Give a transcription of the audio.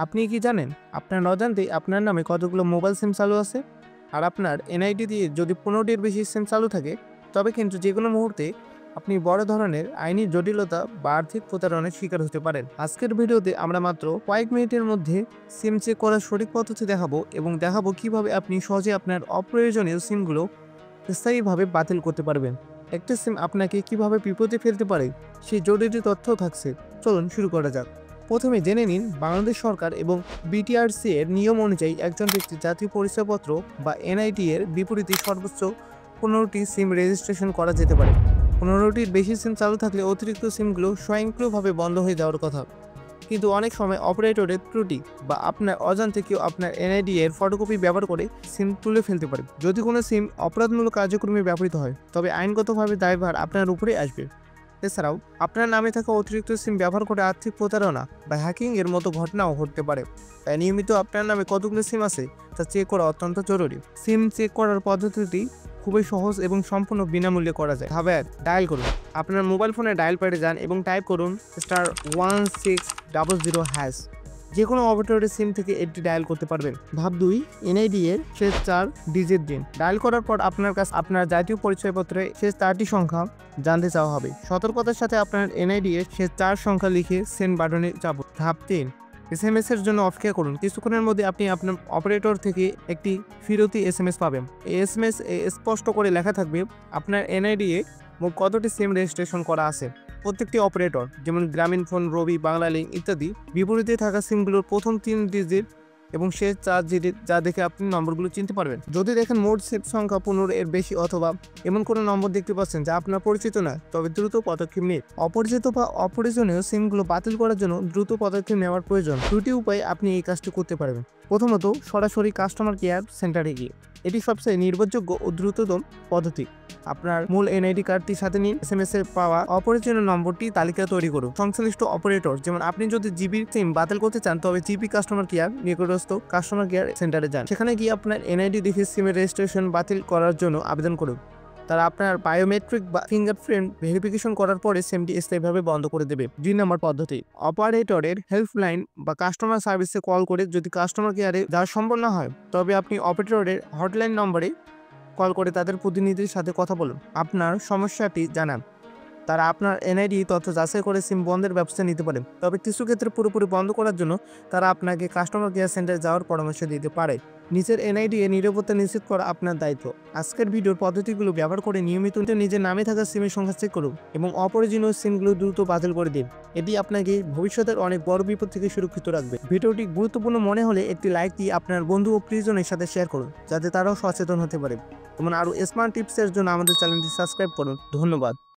আপনি কি জানেন আপনার অজান্তেই আপনার নামে কতগুলো মোবাইল সিম চালু আছে? আর আপনার এনআইডি দিয়ে যদি 15টির বেশি সিম চালু থাকে, তবে কিন্তু যেকোনো মুহূর্তে আপনি বড় ধরনের আইনি জটিলতা বা আর্থিক প্রতারণার শিকার হতে পারেন। আজকের ভিডিওতে আমরা মাত্র কয়েক মিনিটের মধ্যে সিম চেক করার সঠিক পদ্ধতি দেখাবো এবং দেখাবো কিভাবে আপনি সহজে আপনার অপ্রয়োজনীয় সিমগুলো স্থায়ীভাবে বাতিল করতে পারবেন। একটা সিম আপনাকে কিভাবে বিপদে ফেলতে পারে সেই জরুরি তথ্য থাকছে। চলুন শুরু করা যাক। প্রথমে জেনে নিন বাংলাদেশ সরকার এবং বিটিআরসি এর নিয়ম অনুযায়ী একজন ব্যক্তির জাতীয় পরিচয়পত্র বা এনআইডি এর বিপরীতে সর্বোচ্চ 15টি সিম রেজিস্ট্রেশন করা যেতে পারে। 15টির বেশি সিম চালু থাকলে অতিরিক্ত সিমগুলো স্বয়ংক্রিয়ভাবে বন্ধ হয়ে যাওয়ার কথা। কিন্তু অনেক সময় অপারেটরের ত্রুটি বা আপনার অজান্তে কেউ আপনার এনআইডি এর ফটোকপি ব্যবহার করে সিম তুলে ফেলতে পারে। যদি কোনো সিম অপরাধমূলক কার্যক্রমে ব্যবহৃত হয়, তবে আইনগতভাবে দায়ভার আপনার উপরেই আসবে। এছাড়াও আপনার নামে থাকা অতিরিক্ত সিম ব্যবহার করে আর্থিক প্রতারণা বা হ্যাকিং এর মতো ঘটনাও ঘটতে পারে। তাই নিয়মিত আপনার নামে কতগুলো সিম আছে তা চেক করা অত্যন্ত জরুরি। সিম চেক করার পদ্ধতিটি খুবই সহজ এবং সম্পূর্ণ বিনামূল্যে করা যায়। ধাপ 1, ডায়াল করুন। আপনার মোবাইল ফোনে ডায়াল প্যাডে যান এবং টাইপ করুন *1600#। যে কোনো অপারেটরের সিম থেকে এটি ডায়াল করতে পারবেন। ধাপ 2, এনআইডি এর শেষ 4 ডিজিট দিন। ডায়াল করার পর আপনার কাছে আপনার জাতীয় পরিচয়পত্রের শেষ 4টি সংখ্যা জানতে চাওয়া হবে। সতর্কতার সাথে আপনার এনআইডি এর শেষ 4 সংখ্যা লিখে সেন্ড বাটনে চাপুন। ধাপ 3, এসএমএস এর জন্য অপেক্ষা করুন। কিছুক্ষণের মধ্যে আপনি আপনার অপারেটর থেকে একটি ফিরতি এসএমএস পাবেন। এই এসএমএস স্পষ্ট করে লেখা থাকবে আপনার এনআইডি এ মোট কতটি সিম রেজিস্ট্রেশন করা আছে। প্রত্যেকটি অপারেটর যেমন গ্রামীণফোন, রবি, বাংলালিংক ইত্যাদি বিপরীতে থাকা সিমগুলোর প্রথম 3 ডিজিট এবং শেষ 4 ডিজিট যা দেখে আপনি নম্বরগুলো চিনতে পারবেন। যদি দেখেন মোট সিম সংখ্যা 15 এর বেশি অথবা এমন কোনো নম্বর দেখতে পাচ্ছেন যা আপনার পরিচিত না, তবে দ্রুত পদক্ষেপ নিন। অপরিচিত বা অপ্রয়োজনীয় সিমগুলো বাতিল করার জন্য দ্রুত পদক্ষেপ নেওয়ার প্রয়োজন। 2টি উপায়ে আপনি এই কাজটি করতে পারবেন। প্রথমত, সরাসরি কাস্টমার কেয়ার সেন্টারে গিয়ে। এটি সবচেয়ে নির্ভরযোগ্য ও দ্রুততম পদ্ধতি। আপনার মূল এনআইডি কার্ডটি সাথে নিন। এসএমএস এর পাওয়া অপরিচিত নম্বরটি তালিকা তৈরি করুন। সংশ্লিষ্ট অপারেটর যেমন আপনি যদি জিবি সিম বাতিল করতে চান, তবে জিবি কাস্টমার কেয়ার নিকটস্থ কাস্টমার কেয়ার সেন্টারে যান। সেখানে গিয়ে আপনার এনআইডি দেখে সিমের রেজিস্ট্রেশন বাতিল করার জন্য আবেদন করুন। তারা আপনার বায়োমেট্রিক বা ফিঙ্গারপ্রিন্ট ভেরিফিকেশন করার পরে সিমটি স্থায়ীভাবে বন্ধ করে দেবে। 2 নম্বর পদ্ধতি, অপারেটরের হেল্পলাইন বা কাস্টমার সার্ভিসে কল করে যদি কাস্টমার কেয়ারে যাওয়া সম্ভব না হয়, তবে আপনি অপারেটরের হটলাইন নম্বরে কল করে তাদের প্রতিনিধির সাথে কথা বলুন। আপনার সমস্যাটি জানান। তারা আপনার এনআইডি তথ্য যাচাই করে সিম বন্ধের ব্যবস্থা নিতে পারে। তবে কিছু ক্ষেত্রে পুরোপুরি বন্ধ করার জন্য তারা আপনাকে কাস্টমার কেয়ার সেন্টারে যাওয়ার পরামর্শ দিতে পারে। নিজের এনআইডি এর নিরাপত্তা নিশ্চিত করা আপনার দায়িত্ব। আজকের ভিডিওর পদ্ধতিগুলো ব্যবহার করে নিয়মিত নিজের নামে থাকা সিমের সংখ্যা চেক করুন এবং অপ্রয়োজনীয় সিমগুলো দ্রুত বাতিল করে দিন। এটি আপনাকে ভবিষ্যতের অনেক বড় বিপদ থেকে সুরক্ষিত রাখবে। ভিডিওটি গুরুত্বপূর্ণ মনে হলে একটি লাইক দিয়ে আপনার বন্ধু ও প্রিয়জনের সাথে শেয়ার করুন, যাতে তারাও সচেতন হতে পারে। এবং আরও স্মার্ট টিপসের জন্য আমাদের চ্যানেলটি সাবস্ক্রাইব করুন। ধন্যবাদ।